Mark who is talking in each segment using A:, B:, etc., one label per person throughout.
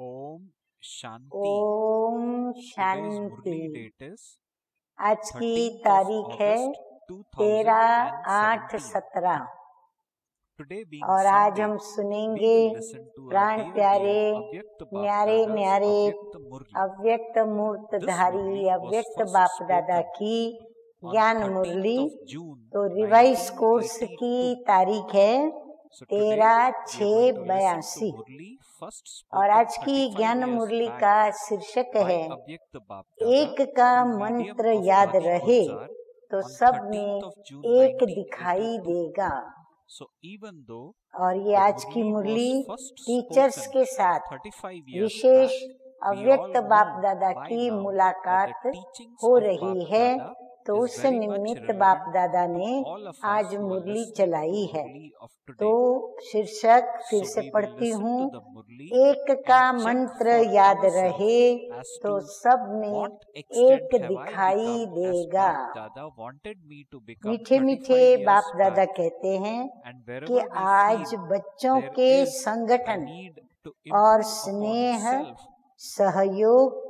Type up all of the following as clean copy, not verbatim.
A: Om Shanti.
B: Om
A: Today's
B: Shanti.
A: Murli date is
B: आज की
A: 13th of
B: तारीख है
A: August
B: 13/8/17
A: 2017. Today being
B: और आज
A: Sunday,
B: हम
A: we
B: सुनेंगे
A: will listen to our
B: प्राण
A: dear
B: प्यारे
A: Avyakt Bap
B: न्यारे
A: Dada's
B: न्यारे
A: Avyakt Murli.
B: अव्यक्त मूर्तधारी
A: This Murli was
B: अव्यक्त
A: first
B: बाप दादा
A: spoken
B: की
A: on
B: ज्ञान
A: 13th
B: मुरली।
A: of June
B: तो रिवाइज कोर्स
A: 1982.
B: की तारीख है
A: So today we are going to listen to
B: 13/6/82
A: Murli first
B: और
A: spoken
B: आज की
A: 35
B: ज्ञान
A: years
B: मुरली
A: back
B: का शीर्षक
A: by
B: है
A: Avyakt Bap Dada
B: एक का
A: through medium
B: मंत्र
A: of
B: याद
A: Dadi
B: रहे
A: Gulzar
B: तो
A: on
B: सब
A: 13th
B: में
A: of June
B: एक दिखाई
A: 1982.
B: देगा।
A: So even though
B: और ये
A: the
B: आज की
A: Murli
B: Murli
A: was first
B: teachers
A: spoken
B: के साथ
A: 35 years
B: विशेष
A: back, we
B: अव्यक्त
A: all
B: बाप
A: know
B: दादा
A: by
B: की
A: now that
B: मुलाकात
A: the teachings
B: हो
A: of
B: रही
A: Bap
B: है,
A: Dada
B: तो
A: is
B: उस
A: very much
B: निमित्त बाप
A: relevant
B: दादा
A: to
B: ने
A: all of us
B: आज
A: who are
B: मुरली
A: listening
B: चलाई
A: to
B: है।
A: Murli of
B: तो
A: today.
B: शीर्षक फिर
A: So
B: से
A: we will
B: पढ़ती
A: listen
B: हूँ,
A: to the Murli
B: एक का
A: and check
B: मंत्र
A: for
B: याद
A: ourselves
B: रहे
A: as
B: तो
A: to
B: सब में
A: what extent
B: एक
A: have I
B: दिखाई
A: become as
B: देगा।
A: Bap Dada wanted me to become
B: मीठे
A: 35
B: मीठे
A: years
B: बाप दादा
A: back.
B: कहते हैं
A: And
B: कि
A: wherever we
B: आज
A: feel
B: बच्चों
A: there
B: के
A: is a
B: संगठन
A: need to
B: और
A: improve upon
B: स्नेह,
A: self,
B: सहयोग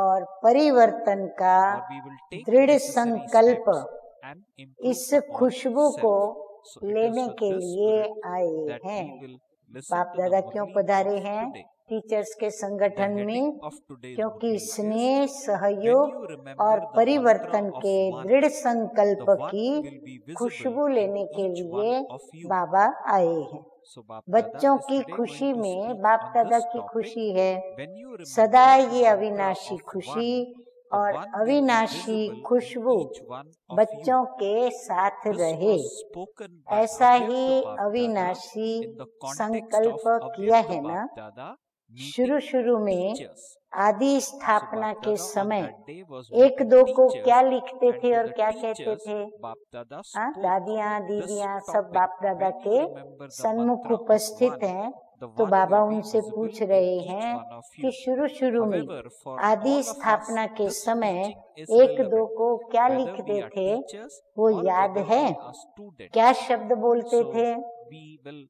B: और परिवर्तन का
A: or we will take
B: दृढ़
A: necessary
B: संकल्प
A: steps and improve
B: इस
A: upon
B: खुशबू को
A: self. So it is
B: लेने
A: with
B: के
A: this
B: लिए
A: spirit
B: आए
A: that
B: हैं।
A: we will listen
B: बाप
A: to the
B: दादा क्यों
A: Murli
B: पधारे
A: of
B: हैं
A: today.
B: टीचर्स के
A: The
B: संगठन
A: heading
B: में?
A: of today's
B: क्योंकि
A: Murli is
B: स्नेह,
A: When
B: सहयोग
A: you
B: और
A: remember the mantra
B: परिवर्तन
A: of
B: के
A: one,
B: दृढ़
A: the
B: संकल्प
A: one
B: की
A: will be visible
B: Khushboo
A: in
B: लेने के
A: each
B: लिए
A: one of you.
B: बाबा आए हैं।
A: So Bap Dada
B: बच्चों
A: is
B: की
A: today
B: खुशी
A: going to
B: में
A: speak
B: बाप
A: on
B: दादा
A: this
B: की
A: topic.
B: खुशी है
A: When you remember
B: सदा
A: the
B: ये
A: mantra
B: अविनाशी
A: of
B: खुशी
A: one, the
B: और
A: one will be
B: अविनाशी
A: visible in
B: Khushboo
A: each one of
B: बच्चों
A: you.
B: के साथ
A: This
B: रहे।
A: was spoken by
B: ऐसा
A: Avyakt
B: ही
A: Bap Dada
B: अविनाशी
A: in the context
B: संकल्प
A: of
B: किया
A: Avyakt
B: है ना
A: Bap Dada
B: शुरू
A: meeting
B: शुरू में
A: teachers.
B: आदि
A: So
B: स्थापना
A: Bap
B: के
A: Dada on
B: समय
A: that day was
B: एक
A: meeting
B: दो को
A: teachers,
B: क्या लिखते
A: and
B: थे
A: to
B: और
A: the
B: क्या कहते
A: teachers
B: थे?
A: Bap Dada
B: हाँ,
A: spoke
B: दादियाँ
A: this
B: दीदियाँ सब
A: topic.
B: बाप दादा
A: When
B: के
A: you remember the
B: सन्मुख
A: mantra of
B: उपस्थित
A: one,
B: हैं,
A: the
B: तो
A: one
B: बाबा
A: will be
B: उनसे
A: visible
B: पूछ
A: in
B: रहे
A: each
B: हैं
A: one of
B: कि
A: you.
B: शुरू शुरू में
A: However, for
B: आदि
A: all of us,
B: स्थापना के
A: this
B: समय
A: teaching is
B: एक दो
A: relevant,
B: को क्या
A: whether
B: लिखते
A: we are
B: थे
A: teachers
B: वो
A: or
B: याद
A: whether
B: है?
A: we are students.
B: क्या शब्द बोलते
A: So
B: थे?
A: we will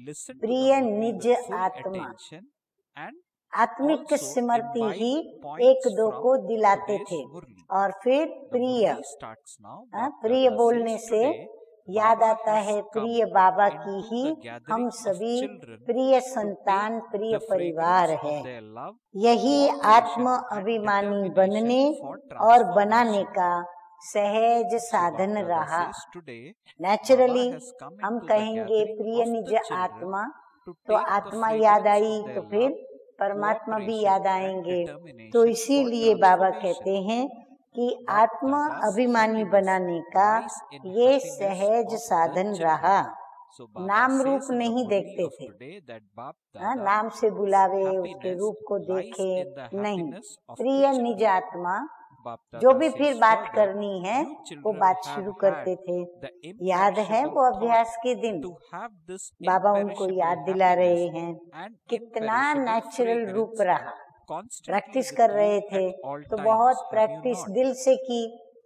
A: listen to
B: प्रिय
A: the Murli
B: निज
A: with full
B: आत्मा।
A: attention and
B: आत्मिक
A: also
B: स्मृति
A: imbibe
B: ही
A: points
B: एक दो
A: from
B: को दिलाते
A: today's
B: थे
A: Murli.
B: और फिर
A: The
B: प्रिय
A: Murli starts now.
B: हाँ,
A: Bap
B: प्रिय
A: Dada
B: बोलने
A: says
B: से
A: today,
B: याद
A: Baba
B: आता
A: has
B: है
A: come
B: प्रिय बाबा की
A: into
B: ही
A: the
B: हम
A: gathering of
B: सभी
A: children
B: प्रिय
A: to
B: संतान
A: take
B: प्रिय
A: the
B: परिवार
A: fragrance
B: है।
A: of their love
B: यही
A: for creation
B: आत्म
A: and
B: अभिमानी
A: determination
B: बनने
A: for
B: और बनाने
A: transformation.
B: का सहज
A: So Bap
B: साधन
A: Dada
B: रहा।
A: says today,
B: naturally
A: Baba has come
B: हम
A: into the
B: कहेंगे
A: gathering
B: प्रिय
A: of
B: निज
A: the children
B: आत्मा,
A: to
B: तो
A: take the
B: आत्मा याद
A: fragrance
B: आई
A: of
B: तो
A: their
B: फिर
A: love,
B: परमात्मा भी
A: cooperation
B: याद
A: and
B: आएंगे। तो
A: determination for
B: इसीलिए बाबा
A: transformation.
B: कहते हैं कि
A: Bap
B: आत्मा
A: Dada's
B: अभिमानी
A: happiness
B: बनाने का
A: lies in
B: ये
A: happiness
B: सहज
A: of the
B: साधन
A: children.
B: रहा।
A: So Baba
B: नाम
A: says
B: रूप
A: in the
B: नहीं
A: Murli
B: देखते
A: of
B: थे,
A: today that Bap
B: हाँ,
A: Dada's
B: नाम से बुलावे उसके
A: happiness
B: रूप को
A: lies
B: देखे
A: in the
B: नहीं।
A: happiness of
B: प्रिय
A: the
B: निज
A: children.
B: आत्मा
A: Bap
B: जो
A: Dada
B: भी
A: says
B: फिर बात
A: further,
B: करनी है
A: you
B: वो
A: children
B: बात
A: have
B: शुरू
A: had
B: करते थे।
A: the
B: याद है
A: imperishable
B: वो अभ्यास
A: thought
B: के दिन?
A: to have this
B: बाबा उनको
A: imperishable
B: याद दिला रहे
A: happiness
B: हैं
A: and
B: कितना
A: imperishable
B: नेचुरल रूप
A: fragrance
B: रहा।
A: constantly
B: प्रैक्टिस
A: with
B: कर
A: you
B: रहे थे
A: at all
B: तो
A: times.
B: बहुत
A: Have you
B: प्रैक्टिस
A: not?
B: दिल से की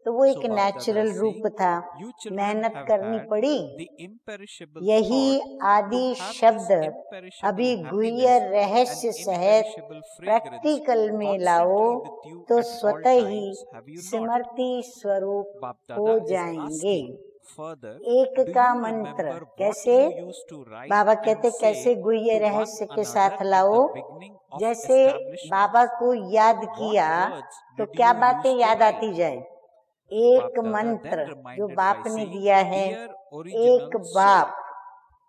B: तो वो एक
A: So Bap Dada
B: natural
A: is
B: रूप
A: saying,
B: था।
A: you children
B: मेहनत
A: have
B: करनी
A: had
B: पड़ी।
A: the imperishable
B: यही
A: thought
B: आदि
A: to have
B: शब्द
A: this imperishable
B: अभी गुह्य
A: happiness
B: रहस्य
A: and
B: सहित
A: imperishable fragrance
B: प्रैक्टिकल में लाओ
A: constantly with you
B: तो
A: at all
B: स्वतः ही
A: times. Have you not?
B: स्मृति स्वरूप
A: Bap
B: हो
A: Dada is
B: जाएंगे।
A: asking further,
B: एक
A: do
B: का
A: you
B: मंत्र
A: remember what
B: कैसे?
A: you used to write
B: Baba
A: and
B: कहते
A: say
B: कैसे गुह्य
A: to one
B: रहस्य के
A: another
B: साथ
A: at
B: लाओ।
A: the beginning of
B: जैसे
A: establishment?
B: बाबा को याद
A: What
B: किया
A: words
B: तो
A: did
B: क्या
A: you
B: बातें
A: use to
B: याद
A: write?
B: आती जाए?
A: Bap
B: एक
A: Dada
B: मंत्र
A: then
B: जो
A: reminded
B: बाप
A: by
B: ने
A: saying,
B: दिया है,
A: dear original
B: एक
A: soul.
B: बाप,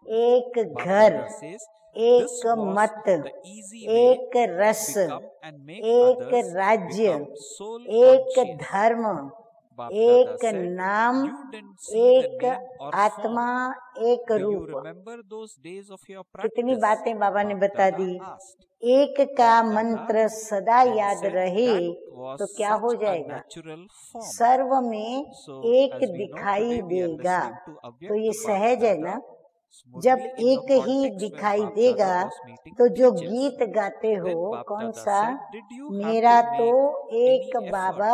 B: एक
A: Bap
B: घर,
A: Dada says,
B: एक
A: this was
B: मत,
A: the easy way
B: एक रस,
A: to become and make
B: एक
A: others
B: राज्य,
A: become soul
B: एक
A: conscious.
B: धर्म,
A: Bap
B: एक
A: Dada said,
B: नाम,
A: you didn't see the
B: एक
A: name or
B: आत्मा,
A: form.
B: एक
A: Do you
B: रूप।
A: remember those days of your
B: कितनी
A: practice?
B: बातें बाबा ने
A: Bap
B: बता
A: Dada
B: दी।
A: asked.
B: एक का
A: Bap Dada
B: मंत्र सदा
A: then
B: याद
A: said
B: रहे
A: that was
B: तो क्या हो
A: such a
B: जाएगा?
A: natural form.
B: सर्व में
A: So
B: एक
A: as we know
B: दिखाई
A: today we are
B: देगा।
A: listening to
B: तो ये
A: Avyakt Bap
B: सहज है ना?
A: Dada.
B: जब
A: Murli in
B: एक
A: the
B: ही
A: context where
B: दिखाई
A: Bap
B: देगा
A: Dada was meeting
B: तो जो
A: teachers.
B: गीत गाते हो
A: Then Bap
B: कौन
A: Dada
B: सा?
A: said, did you have
B: मेरा
A: to
B: तो
A: make
B: एक
A: any effort?
B: बाबा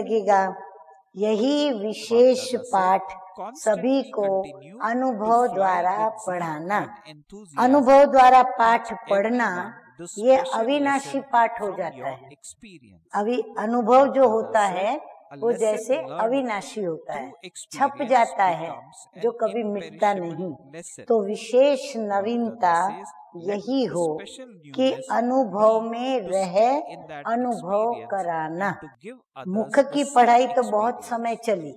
B: लगेगा, यही विशेष पाठ सभी को अनुभव द्वारा पढ़ाना। अनुभव द्वारा पाठ पढ़ना ये अविनाशी पाठ हो जाता है। अनुभव जो होता है वो जैसे अविनाशी होता है, छप जाता है, जो कभी मिटता नहीं। तो विशेष नवीनता यही हो कि अनुभव में रह अनुभव कराना। मुख की पढ़ाई तो बहुत समय चली,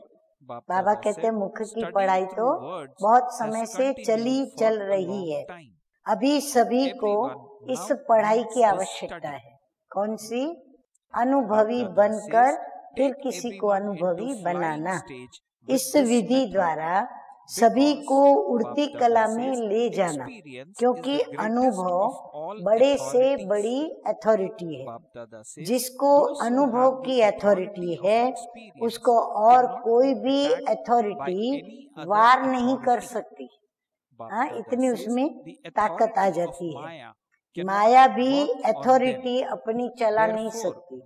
B: बाबा कहते हैं मुख की पढ़ाई तो बहुत समय से चल रही है। अभी सभी को इस पढ़ाई की आवश्यकता है। कौन सी? अनुभवी बनकर फिर किसी को अनुभवी बनाना। इस विधि द्वारा सभी को उड़ती कला में ले जाना, क्योंकि अनुभव बड़े से बड़ी अथॉरिटी है। जिसको अनुभव की अथॉरिटी है उसको और कोई भी अथॉरिटी वार नहीं कर सकती। हाँ, इतनी उसमें ताकत आ जाती है। माया भी अथॉरिटी अपनी चला नहीं सकती।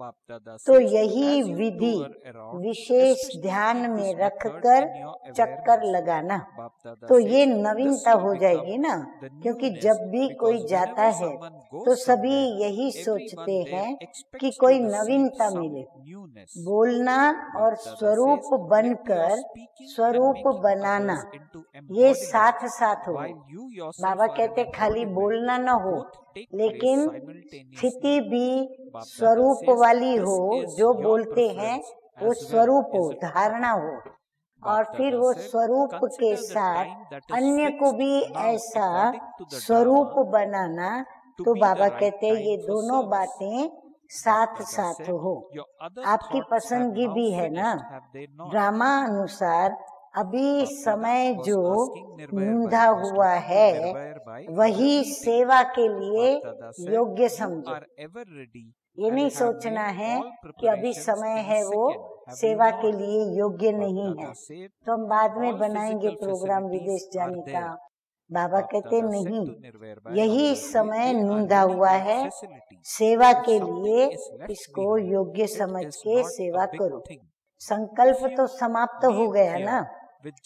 B: तो यही विधि विशेष ध्यान में रखकर चक्कर लगाना, तो ये नवीनता हो जाएगी ना। क्योंकि जब भी कोई जाता है तो सभी यही सोचते हैं कि कोई नवीनता मिले। बोलना और स्वरूप बनकर स्वरूप बनाना ये साथ साथ हो। बाबा कहते खाली बोलना न हो, लेकिन स्थिति भी स्वरूप वाली हो। जो बोलते हैं वो स्वरूप हो, धारणा हो, और फिर वो स्वरूप के साथ अन्य को भी ऐसा स्वरूप बनाना। तो बाबा कहते हैं ये दोनों बातें साथ साथ हो। आपकी पसंदगी भी है ना। ड्रामा अनुसार अभी समय जो नूंधा हुआ है वही सेवा के लिए योग्य समझो। ये नहीं सोचना है कि अभी समय है वो सेवा के लिए योग्य नहीं है, तो हम बाद में बनाएंगे प्रोग्राम विदेश जाने का। बाबा कहते नहीं, यही समय नूंधा हुआ है सेवा के लिए, इसको योग्य समझ के सेवा करो। संकल्प तो समाप्त हो गया ना।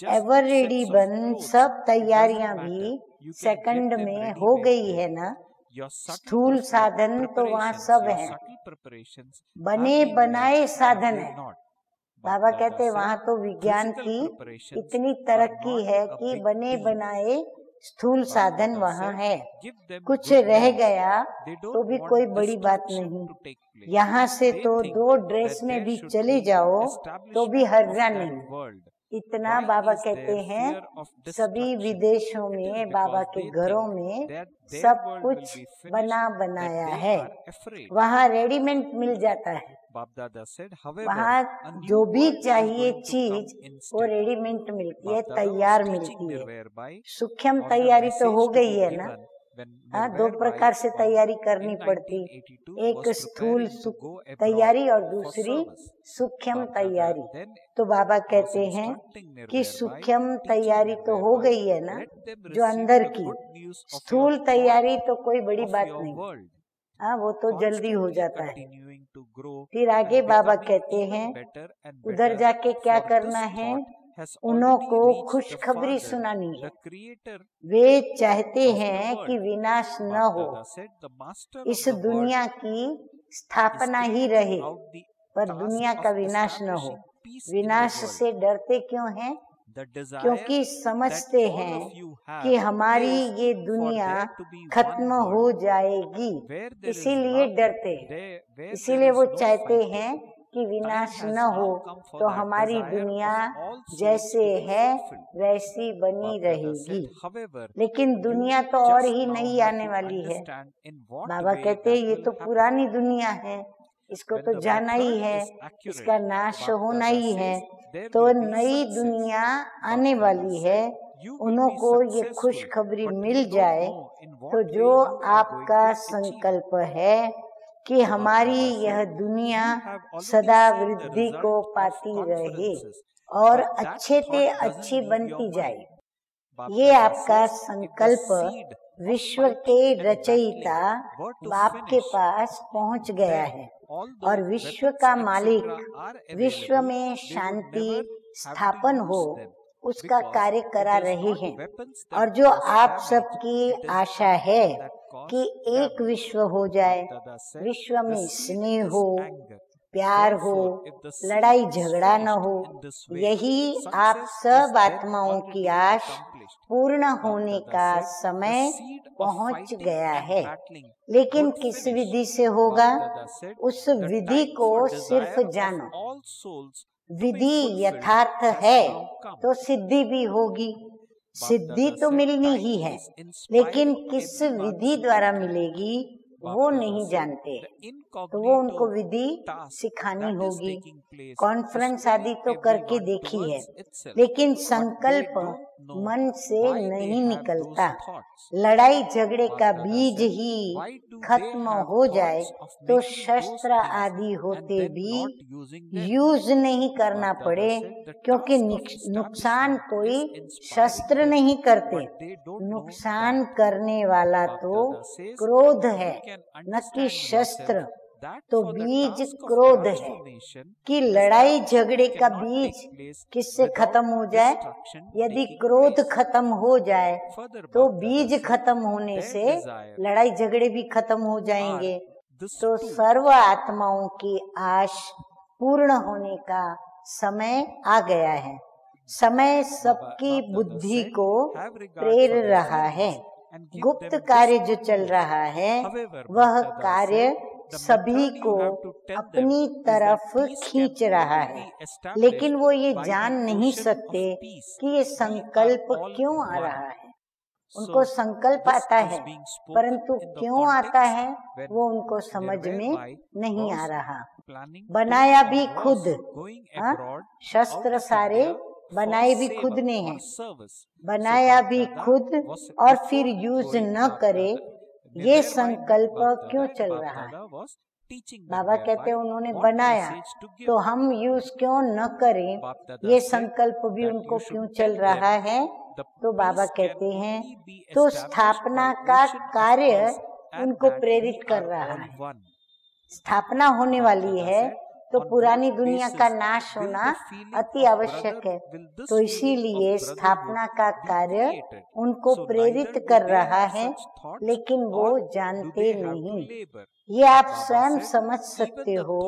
B: एवर रेडी बन सब तैयारियां भी सेकंड में हो गई है ना। स्थूल साधन तो वहाँ सब है, बने बनाए साधन है। बाबा कहते हैं वहाँ तो विज्ञान की इतनी तरक्की है कि बने बनाए स्थूल साधन वहाँ है। कुछ रह गया तो भी कोई बड़ी बात नहीं। यहाँ से तो 2 ड्रेस में भी चले जाओ तो भी हर्जा नहीं। इतना बाबा कहते हैं सभी विदेशों में बाबा के घरों में सब कुछ बना बनाया है। वहाँ रेडीमेड मिल जाता है। वहाँ जो भी चाहिए चीज वो रेडीमेड मिलती है, तैयार मिलती है। सूक्ष्म तैयारी तो हो गई है ना। हाँ, 2 प्रकार से तैयारी करनी पड़ती, एक स्थूल तैयारी और दूसरी सूक्ष्म तैयारी। तो बाबा कहते हैं कि सूक्ष्म तैयारी तो हो गई है ना जो अंदर की, स्थूल तैयारी तो कोई बड़ी बात नहीं। हाँ, वो तो जल्दी हो जाता है। फिर आगे बाबा कहते हैं उधर जाके क्या करना है, उन्हों को खुशखबरी सुनानी है। वे चाहते हैं कि विनाश न हो, इस दुनिया की स्थापना ही रहे, पर दुनिया का विनाश न हो। विनाश से डरते क्यों हैं? क्योंकि समझते हैं कि हमारी ये दुनिया खत्म हो जाएगी, इसीलिए डरते हैं। इसीलिए वो चाहते हैं कि विनाश न हो, तो हमारी दुनिया जैसे है वैसी बनी रहेगी। लेकिन दुनिया तो और ही नई आने वाली है। बाबा कहते हैं ये तो पुरानी दुनिया है, इसको तो जाना ही है, इसका नाश होना ही है। तो नई दुनिया आने वाली है, उन्हों को ये खुशखबरी मिल जाए। तो जो आपका संकल्प है कि हमारी यह दुनिया सदा वृद्धि को पाती रहे और अच्छे से अच्छी बनती जाए, ये आपका संकल्प विश्व के रचयिता बाप के पास पहुंच गया है और विश्व का मालिक विश्व में शांति स्थापन हो उसका कार्य करा रहे हैं। और जो आप सबकी आशा है कि एक विश्व हो जाए, विश्व में स्नेह हो, प्यार हो, लड़ाई झगड़ा न हो, यही आप सब आत्माओं की आश पूर्ण होने का समय पहुंच गया है। लेकिन किस विधि से होगा? उस विधि को सिर्फ जानो। विधि यथार्थ है तो सिद्धि भी होगी। सिद्धि तो मिलनी ही है, लेकिन किस विधि द्वारा मिलेगी वो नहीं जानते, तो वो उनको विधि सिखानी होगी। कॉन्फ्रेंस आदि तो करके देखी है, लेकिन संकल्प मन से नहीं निकलता। लड़ाई झगड़े का बीज ही खत्म हो जाए तो शस्त्र आदि होते भी यूज नहीं करना पड़े, क्योंकि नुकसान कोई शस्त्र नहीं करते। नुकसान करने वाला तो क्रोध है, न कि शस्त्र। तो बीज क्रोध है कि लड़ाई झगड़े का बीज किससे खत्म हो जाए? यदि क्रोध खत्म हो जाए तो बीज खत्म होने से लड़ाई झगड़े भी खत्म हो जाएंगे। तो सर्व आत्माओं की आश पूर्ण होने का समय आ गया है। समय सबकी बुद्धि को प्रेर रहा है। गुप्त कार्य जो चल रहा है वह कार्य सभी को अपनी तरफ खींच रहा है, लेकिन वो ये जान नहीं सकते कि ये संकल्प क्यों आ रहा है। उनको संकल्प आता है, परंतु क्यों आता है वो उनको समझ में नहीं आ रहा। बनाया भी खुद, शस्त्र सारे बनाए भी खुद ने हैं, बनाया भी खुद और फिर यूज न करे, ये संकल्प क्यों चल रहा है? बाबा कहते हैं उन्होंने बनाया तो हम यूज क्यों न करें, ये संकल्प भी उनको क्यों चल रहा है? तो बाबा कहते हैं तो स्थापना का कार्य उनको प्रेरित कर रहा है। स्थापना होने वाली है तो पुरानी दुनिया का नाश होना अति आवश्यक है। तो इसीलिए स्थापना का कार्य उनको प्रेरित कर रहा है, लेकिन वो जानते नहीं। ये आप स्वयं समझ सकते हो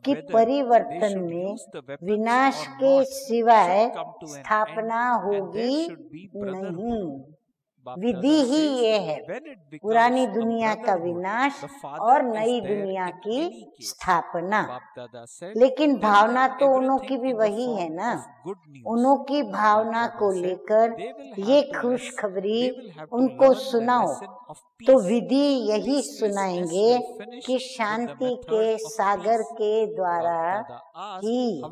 B: कि परिवर्तन में विनाश के सिवाय स्थापना होगी नहीं। विधि ही ये है, पुरानी दुनिया का विनाश और नई दुनिया की स्थापना। लेकिन भावना तो उन्हों की भी वही है ना। उन्हों की भावना को लेकर ये खुशखबरी उनको सुनाओ, तो विधि यही सुनाएंगे कि शांति के सागर के द्वारा ही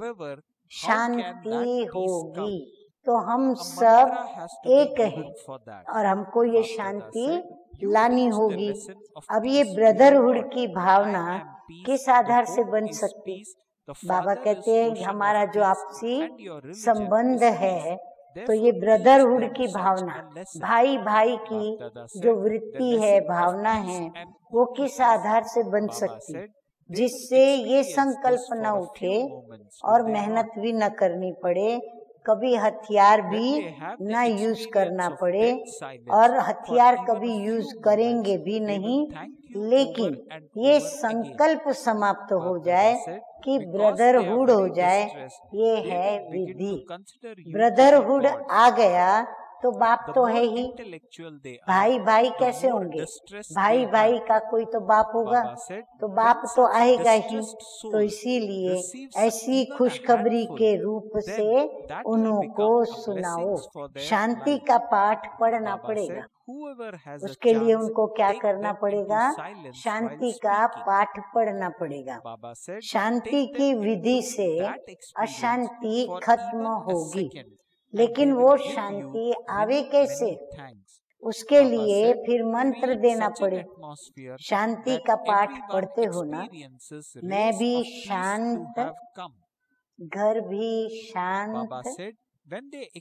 B: शांति होगी। तो हम सब एक हैं और हमको ये शांति लानी होगी। अब ये ब्रदरहुड की भावना किस आधार से बन सकती? बाबा कहते हैं हमारा जो आपसी संबंध है, तो ये ब्रदरहुड की भावना, भाई भाई की जो वृत्ति है, भावना है, वो किस आधार से बन सकती? जिससे ये संकल्प न उठे और मेहनत भी न करनी पड़े, कभी हथियार भी न यूज करना पड़े, और हथियार कभी यूज करेंगे भी नहीं, लेकिन ये संकल्प समाप्त हो जाए कि ब्रदरहुड हो जाए। ये है विधि। ब्रदरहुड आ गया तो बाप तो है ही। भाई भाई कैसे होंगे? भाई भाई का कोई तो बाप होगा, तो बाप तो आएगा ही। तो इसीलिए ऐसी खुशखबरी के रूप से उनको सुनाओ। शांति का पाठ पढ़ना पड़ेगा। उसके लिए उनको क्या करना पड़ेगा? शांति का पाठ पढ़ना पड़ेगा। शांति की विधि से अशांति खत्म होगी, लेकिन वो शांति आवे कैसे? उसके लिए फिर मंत्र देना पड़े। शांति का पाठ पढ़ते हो ना, मैं भी शांत, घर भी शांत,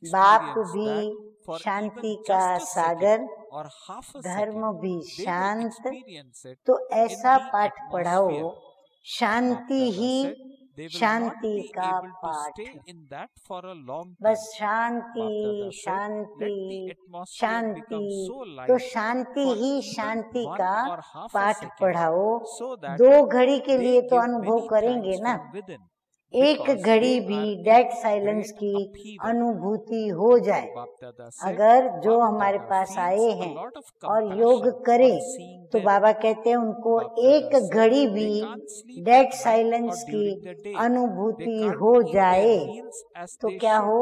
B: बाप भी शांति का सागर,
A: or half a
B: धर्म
A: second,
B: भी
A: they will
B: शांत,
A: experience it
B: तो ऐसा
A: in the
B: पाठ पढ़ाओ,
A: atmosphere.
B: Shanti
A: Bapdada
B: he
A: said they will not
B: Shanti
A: be
B: का
A: able to
B: पाठ।
A: stay in that for a long time.
B: बस शांति
A: Bapdada said,
B: Shanti
A: let the atmosphere become
B: Shanti,
A: so light
B: तो शांति
A: for
B: he
A: even
B: शांति
A: 1
B: का
A: or half a
B: पाठ
A: second,
B: पढ़ाओ।
A: so that
B: 2 घड़ी के
A: they
B: लिए तो
A: give
B: अनुभव
A: many
B: करेंगे
A: thanks
B: ना,
A: from within,
B: एक
A: because
B: घड़ी
A: they
B: भी
A: are in
B: dead silence
A: great
B: की
A: upheaval.
B: अनुभूति हो जाए।
A: Bapdada said,
B: अगर जो हमारे
A: Bapdada
B: पास
A: feels
B: आए
A: a
B: हैं
A: lot of
B: और
A: compassion
B: योग
A: on
B: करें,
A: seeing
B: तो
A: them.
B: बाबा कहते हैं उनको
A: Bapdada
B: एक
A: said
B: घड़ी
A: they
B: भी
A: can't sleep
B: dead
A: at night or
B: silence की
A: during the day. They
B: अनुभूति
A: can't
B: हो
A: eat
B: जाए,
A: their meals as
B: तो
A: they
B: क्या
A: should.
B: हो,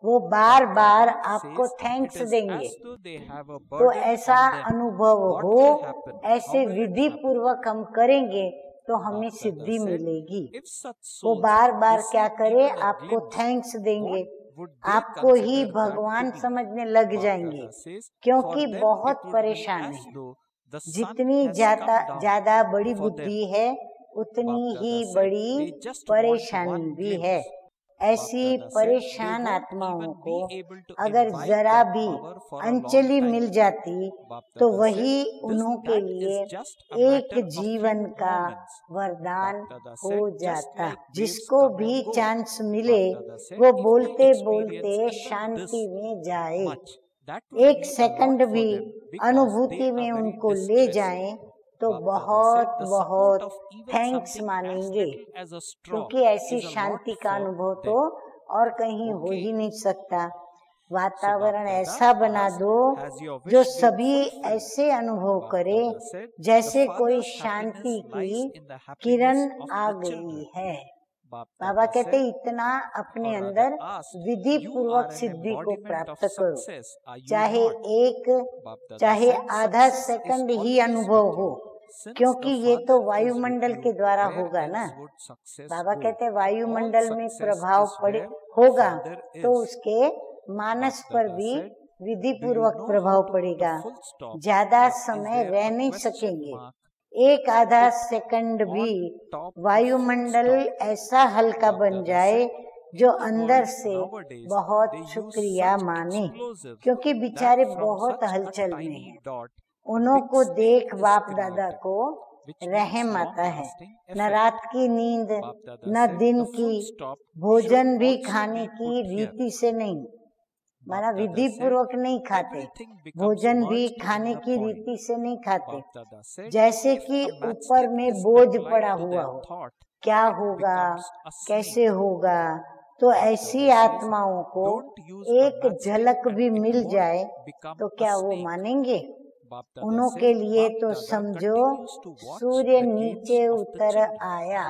B: वो बार बार
A: Bapdada
B: आपको
A: says
B: थैंक्स
A: it is
B: देंगे।
A: as though they have a
B: तो
A: burden
B: ऐसा
A: on them.
B: अनुभव
A: What
B: हो,
A: will happen?
B: ऐसे
A: How will it
B: Vidhi
A: happen?
B: पूर्वक हम करेंगे तो हमें
A: Bapdada
B: सिद्धि
A: said,
B: मिलेगी।
A: if such
B: वो
A: souls
B: बार बार क्या
A: receive
B: करे,
A: even a
B: आपको
A: glimpse,
B: थैंक्स देंगे,
A: what would they
B: आपको ही
A: consider that
B: भगवान
A: to be?
B: समझने लग जाएंगे,
A: Bapdada says, for
B: क्योंकि
A: them
B: बहुत
A: it would be
B: परेशान
A: as
B: है।
A: though the sun
B: जितनी
A: has come down
B: ज्यादा बड़ी
A: for them.
B: बुद्धि है, उतनी ही
A: Bapdada said,
B: बड़ी
A: they just want
B: परेशानी
A: one
B: भी है।
A: glimpse.
B: ऐसी
A: Bapdada said, they
B: परेशान
A: won't
B: आत्माओं
A: even
B: को
A: be able to
B: अगर
A: imbibe
B: जरा
A: that
B: भी
A: power for a long
B: Anjali
A: time.
B: मिल जाती तो
A: Bapdada said,
B: वही
A: this
B: उन्हों के
A: that
B: लिए
A: is just a matter
B: एक
A: of
B: जीवन
A: few
B: का
A: moments.
B: वरदान
A: Bapdada
B: हो
A: said, just
B: जाता।
A: like waves
B: जिसको
A: come
B: भी
A: and go.
B: चांस मिले
A: Bapdada said,
B: वो
A: if they
B: बोलते
A: experience
B: बोलते
A: even
B: शांति
A: this
B: में जाए,
A: much, that will
B: एक
A: be a
B: second
A: lot for
B: भी
A: them because
B: अनुभूति
A: they
B: में
A: are very
B: उनको ले
A: distressed.
B: जाएं तो
A: Bapdada said,
B: बहुत
A: the
B: बहुत
A: support of even
B: thanks
A: something as
B: मानेंगे,
A: little as a straw
B: क्योंकि ऐसी
A: is a lot
B: शांति का
A: for
B: अनुभव
A: them.
B: तो और कहीं हो
A: Okay.
B: ही नहीं सकता।
A: So
B: वातावरण
A: Bapdada
B: ऐसा बना
A: asked,
B: दो
A: has your
B: जो
A: wish been
B: सभी
A: fulfilled?
B: ऐसे अनुभव करे
A: Bapdada said, the
B: जैसे कोई
A: Father's
B: शांति
A: happiness lies
B: की
A: in the
B: Kiran
A: happiness of
B: uh
A: the
B: गई
A: children.
B: है। बाबा
A: Bapdada
B: कहते
A: said,
B: इतना अपने
A: or
B: अंदर
A: rather asked,
B: विधि
A: you
B: पूर्वक
A: are an
B: सिद्धि को
A: embodiment of
B: प्राप्त करो,
A: success, are you
B: चाहे
A: not?
B: एक
A: Bapdada
B: चाहे
A: said,
B: आधा
A: success is
B: second he
A: always
B: अनुभव
A: with
B: हो,
A: you. Since
B: क्योंकि
A: the
B: ये तो
A: Father is
B: वायुमंडल
A: with
B: के
A: you,
B: द्वारा
A: where
B: होगा ना।
A: else would success
B: Baba
A: go?
B: कहते
A: All
B: वायुमंडल में
A: success
B: प्रभाव
A: is
B: पड़े
A: where
B: होगा
A: Father
B: तो
A: is.
B: उसके मानस पर
A: Bapdada
B: भी
A: said,
B: विधि
A: do you
B: पूर्वक
A: know how
B: प्रभाव
A: to put
B: पड़ेगा।
A: a full stop,
B: ज्यादा
A: or is
B: समय
A: there
B: रह
A: a
B: नहीं
A: question
B: सकेंगे,
A: mark
B: एक आधा सेकंड भी
A: on top of
B: वायुमंडल
A: full stop?
B: ऐसा हल्का बन
A: Bapdada
B: जाए
A: said,
B: जो
A: in the
B: अंदर
A: world
B: से
A: nowadays,
B: बहुत
A: they use
B: शुक्रिया
A: such
B: माने,
A: explosives
B: क्योंकि
A: that
B: बेचारे
A: from
B: बहुत
A: such a
B: हलचल में
A: tiny
B: हैं।
A: dot,
B: उन्हों
A: big
B: को
A: stain
B: देख
A: is
B: बाप दादा
A: created,
B: को
A: which needs
B: रहम आता है,
A: long-lasting
B: न
A: effect.
B: रात की नींद
A: Bapdada
B: न
A: said,
B: दिन
A: the
B: की,
A: full stop should
B: भोजन भी
A: also
B: खाने
A: be
B: की
A: put here.
B: रीति से नहीं, माना
A: Bapdada
B: विधि
A: said,
B: पूर्वक नहीं खाते,
A: everything becomes
B: भोजन भी
A: merged in
B: खाने
A: a
B: की
A: point.
B: रीति से नहीं खाते।
A: Bapdada said,
B: जैसे
A: if
B: कि
A: a
B: ऊपर
A: matchstick
B: में
A: is
B: बोझ
A: applied
B: पड़ा
A: to
B: हुआ
A: their
B: हो,
A: thought,
B: क्या
A: it
B: होगा,
A: becomes a
B: कैसे
A: snake.
B: होगा, तो ऐसी
A: Bapdada says,
B: आत्माओं को
A: don't use a
B: एक
A: matchstick
B: झलक
A: and
B: भी
A: it
B: मिल
A: won't
B: जाए
A: become
B: तो
A: a
B: क्या वो
A: snake.
B: मानेंगे।
A: Bapdada
B: उन्हों
A: said,
B: के लिए तो
A: Bapdada
B: समझो
A: continues to watch
B: Surya
A: the games
B: नीचे
A: of the
B: उतर
A: children.
B: आया।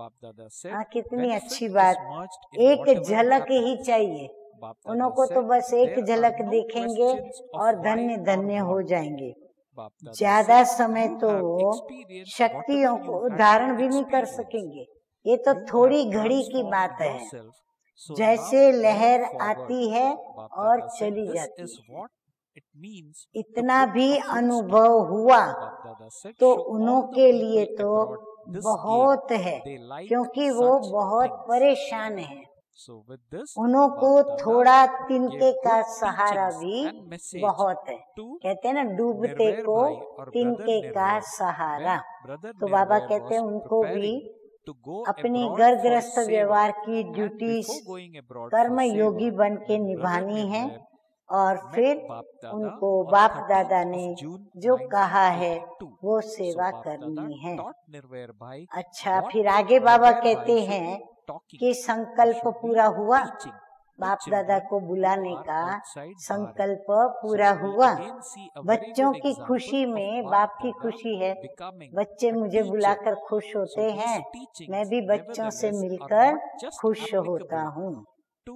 A: Bapdada said,
B: हाँ, कितनी
A: benefit
B: अच्छी
A: is
B: बात,
A: merged in
B: एक
A: whatever
B: झलक
A: happens.
B: ही चाहिए। उन्हों
A: Bapdada
B: को तो
A: said,
B: बस एक
A: there are
B: झलक
A: no
B: देखेंगे
A: questions of
B: और
A: why
B: धन्य
A: or
B: धन्य हो
A: what.
B: जाएंगे।
A: Bapdada
B: ज्यादा
A: said,
B: समय
A: you
B: तो
A: have
B: वो
A: experienced
B: शक्तियों
A: whatever
B: को
A: you had
B: धारण
A: to
B: भी नहीं कर
A: experience.
B: सकेंगे, ये तो
A: You
B: थोड़ी
A: have
B: घड़ी की
A: transformed
B: बात है।
A: yourself. So
B: जैसे
A: now
B: लहर
A: move forward.
B: आती है और
A: Bapdada said,
B: चली
A: this
B: जाती
A: is
B: है,
A: what it means to
B: इतना
A: put
B: भी
A: a full stop.
B: अनुभव हुआ
A: Bapdada said,
B: तो
A: show
B: उन्हों
A: all the
B: के लिए
A: people
B: तो
A: abroad this game.
B: बहुत है,
A: They like
B: क्योंकि वो
A: such
B: बहुत
A: things.
B: परेशान है।
A: So with this,
B: उन्हों को
A: Bapdada
B: थोड़ा तिनके
A: gave
B: का
A: good
B: सहारा
A: teachings
B: भी
A: and message
B: बहुत है।
A: to
B: कहते हैं ना, डूबते
A: Nirvair
B: को
A: Bhai or brother
B: तिनके का
A: Nirvair.
B: सहारा।
A: When brother
B: तो बाबा
A: Nirvair
B: कहते हैं
A: was
B: उनको भी
A: preparing to go
B: अपनी
A: abroad
B: घर
A: for
B: गृहस्थ
A: seva,
B: व्यवहार की
A: and
B: duties
A: before going abroad
B: कर्म
A: for seva,
B: योगी बन के
A: when brother
B: निभानी है,
A: Nirvair
B: और
A: met
B: फिर
A: Bapdada
B: उनको
A: on
B: बाप
A: 13th
B: दादा
A: of
B: ने
A: June
B: जो कहा है
A: 1982.
B: वो
A: So
B: सेवा
A: Bapdada
B: करनी है।
A: taught Nirvair Bhai
B: अच्छा,
A: what
B: फिर आगे बाबा
A: Nirvair Bhai
B: कहते
A: should
B: हैं
A: be talking
B: कि
A: or
B: संकल्प
A: should be
B: पूरा हुआ,
A: teaching to
B: बाप दादा
A: children
B: को
A: who
B: बुलाने
A: are
B: का
A: outside Bharat.
B: संकल्प
A: So
B: पूरा
A: we
B: हुआ।
A: again see a very
B: बच्चों
A: good
B: की
A: example
B: खुशी
A: of
B: में बाप की
A: Bapdada
B: खुशी है,
A: becoming
B: बच्चे
A: a
B: मुझे
A: teacher.
B: बुलाकर खुश होते
A: So
B: हैं,
A: these teachings
B: मैं भी बच्चों से
A: nevertheless are
B: मिलकर
A: not just
B: खुश होता
A: applicable
B: हूँ।
A: to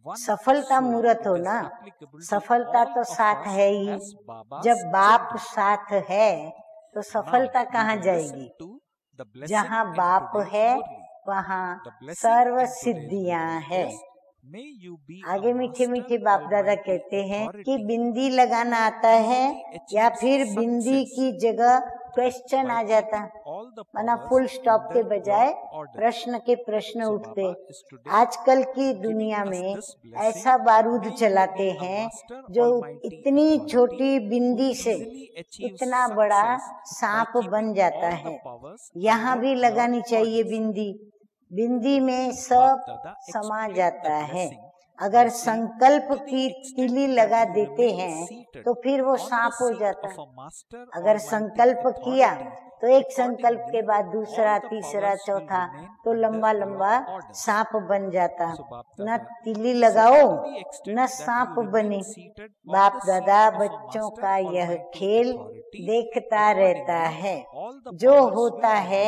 A: one
B: सफलता
A: soul,
B: मूर्त
A: it
B: हो
A: is
B: ना,
A: applicable to
B: सफलता
A: all
B: तो
A: of
B: साथ
A: us
B: है ही,
A: as Baba's
B: जब बाप
A: children.
B: साथ है तो
A: Now
B: सफलता
A: we
B: कहाँ
A: will
B: जाएगी।
A: listen to the blessing
B: जहाँ
A: in
B: बाप
A: today's
B: है
A: Murli.
B: वहाँ
A: The blessing
B: serve
A: in today's
B: सिद्धियां
A: Murli
B: है।
A: is, may you be
B: आगे
A: a
B: मीठे
A: master
B: मीठे बाप दादा
A: almighty
B: कहते हैं कि
A: authority,
B: बिंदी लगाना आता है
A: easily
B: या
A: achieves
B: फिर बिंदी
A: success,
B: की जगह क्वेश्चन आ जाता, वरना फुल स्टॉप के बजाय प्रश्न के प्रश्न उठते। आजकल की दुनिया में ऐसा बारूद चलाते हैं जो इतनी छोटी बिंदी से इतना बड़ा सांप बन जाता है। यहाँ भी लगानी चाहिए बिंदी, बिंदी में सब समा जाता है। अगर संकल्प की तिली लगा देते हैं तो फिर वो सांप हो जाता है। अगर संकल्प किया तो एक संकल्प के बाद दूसरा, तीसरा, चौथा, तो लंबा लंबा सांप बन जाता। न तिली लगाओ न सांप बने। बाप दादा बच्चों का यह खेल देखता रहता है। जो होता है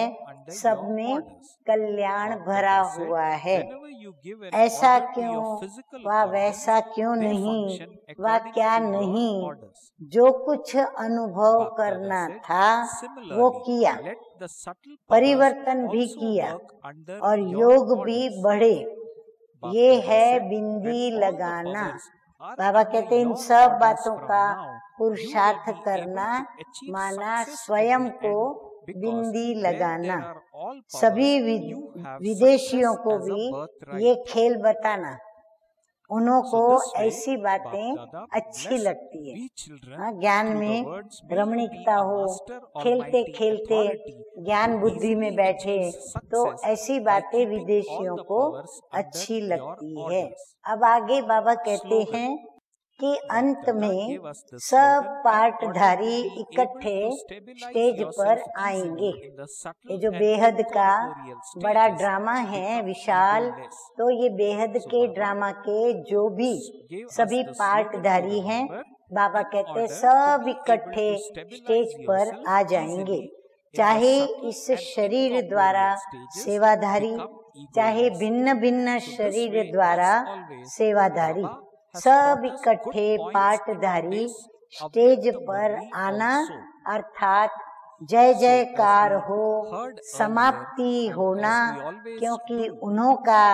B: सब में कल्याण भरा हुआ है। ऐसा क्यों व वैसा क्यों नहीं व क्या नहीं, जो कुछ अनुभव करना था वो किया, परिवर्तन भी किया और योग भी बढ़े। ये है बिंदी लगाना। बाबा कहते इन सब बातों का पुरुषार्थ करना माना स्वयं को बिंदी लगाना। सभी विदेशियों को भी ये खेल बताना, उन्हों को ऐसी बातें अच्छी लगती है। ज्ञान में रमणीकता हो, खेलते खेलते ज्ञान बुद्धि में बैठे, तो ऐसी बातें विदेशियों को अच्छी लगती है। अब आगे बाबा कहते हैं कि अंत में सब पाठधारी इकट्ठे स्टेज पर आएंगे। ये जो बेहद का बड़ा ड्रामा है विशाल, तो ये बेहद के ड्रामा के जो भी सभी पाठधारी हैं, बाबा कहते सब इकट्ठे स्टेज पर आ जाएंगे। चाहे इस शरीर द्वारा सेवाधारी, चाहे भिन्न भिन्न शरीर द्वारा सेवाधारी, सब इकट्ठे पाठधारी स्टेज पर आना, अर्थात जय जयकार हो, समाप्ति होना, क्योंकि उन्हों का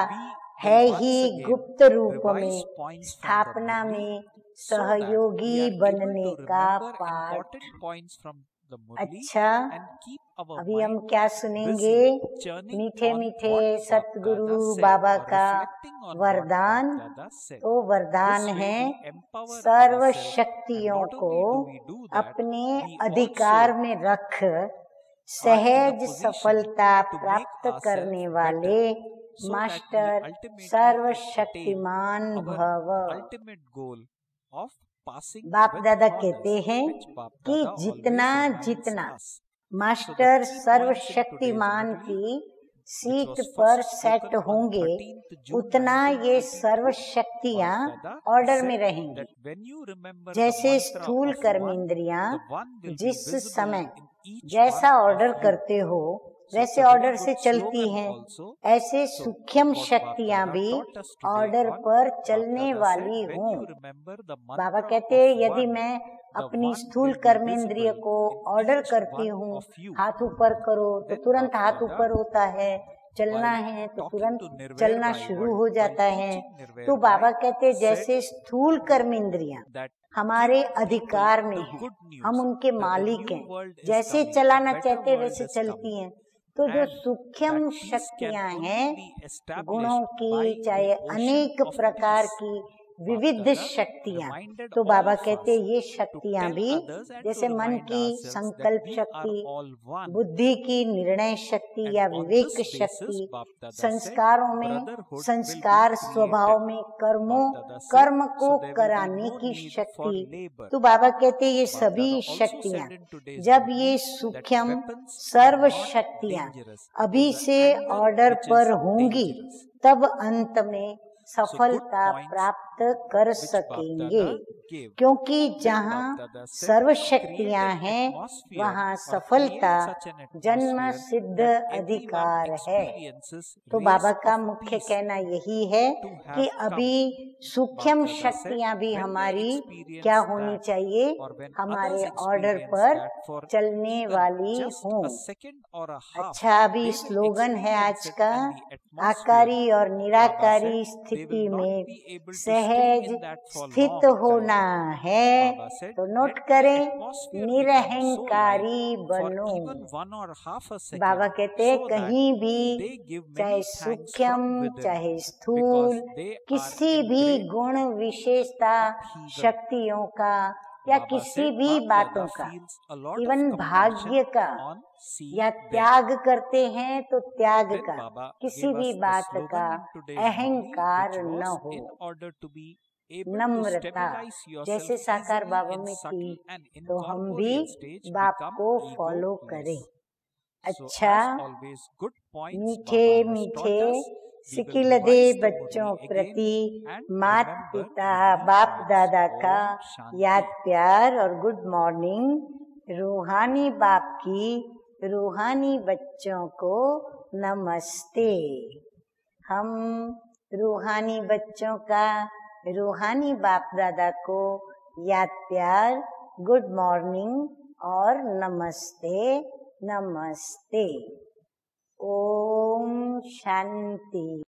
B: है ही गुप्त रूप में स्थापना में सहयोगी बनने का पाठ। अच्छा, अभी हम क्या सुनेंगे? मीठे मीठे सतगुरु बाबा का वरदान। तो वरदान है सर्व शक्तियों को अपने अधिकार में रख सहज सफलता प्राप्त करने वाले मास्टर सर्वशक्तिमान भव। बाप दादा कहते हैं कि जितना जितना मास्टर सर्वशक्तिमान की सीट पर सेट होंगे, उतना ये सर्व शक्तियाँ ऑर्डर में रहेंगी। जैसे स्थूल कर्मेंद्रियाँ जिस समय जैसा ऑर्डर करते हो वैसे ऑर्डर से चलती हैं, ऐसे सूक्ष्म शक्तियाँ भी ऑर्डर पर चलने वाली हों। बाबा कहते हैं यदि मैं अपनी स्थूल कर्मेंद्रिय को ऑर्डर करती हूँ, हाथ ऊपर करो तो तुरंत हाथ ऊपर होता है, चलना है तो तुरंत चलना शुरू हो जाता है। तो बाबा कहते जैसे स्थूल कर्मेंद्रियाँ हमारे अधिकार में है, हम उनके मालिक हैं, जैसे चलाना चाहते वैसे चलती हैं। तो जो सूक्ष्म शक्तियाँ हैं गुणों की, चाहे अनेक प्रकार की विविध शक्तियाँ, तो बाबा कहते ये शक्तियाँ भी जैसे मन की संकल्प शक्ति, बुद्धि की निर्णय शक्ति या विवेक शक्ति, संस्कारों में संस्कार, स्वभाव में कर्म को कराने की शक्ति, तो बाबा कहते ये सभी शक्तियाँ जब ये सूक्ष्म सर्व शक्तियाँ अभी से ऑर्डर पर होंगी, तब अंत में सफलता प्राप्त कर सकेंगे। क्योंकि जहाँ सर्व शक्तियाँ हैं वहाँ सफलता जन्म सिद्ध अधिकार है। तो बाबा का मुख्य कहना यही है कि अभी सूक्ष्म शक्तियाँ भी हमारी क्या होनी चाहिए, हमारे ऑर्डर पर चलने वाली हों। अच्छा, अभी स्लोगन है आज का, आकारी और निराकारी स्थिति स्थिति में सहज स्थित होना है, तो नोट करें, निरहंकारी बनो। बाबा कहते हैं कहीं भी, चाहे सूक्ष्म चाहे स्थूल, किसी भी गुण विशेषता शक्तियों का या किसी भी बातों का, इवन भाग्य का, या त्याग करते हैं तो त्याग का, किसी भी बात का अहंकार न हो। नम्रता जैसे साकार बाबा में थी, तो हम भी बाप को फॉलो करें। अच्छा, मीठे मीठे सिकिलदे बच्चों प्रति मात पिता बाप दादा का याद प्यार और गुड मॉर्निंग। रूहानी बाप की रूहानी बच्चों को नमस्ते। हम रूहानी बच्चों का रूहानी बाप दादा को याद प्यार, गुड मॉर्निंग और नमस्ते नमस्ते। ओम शांति।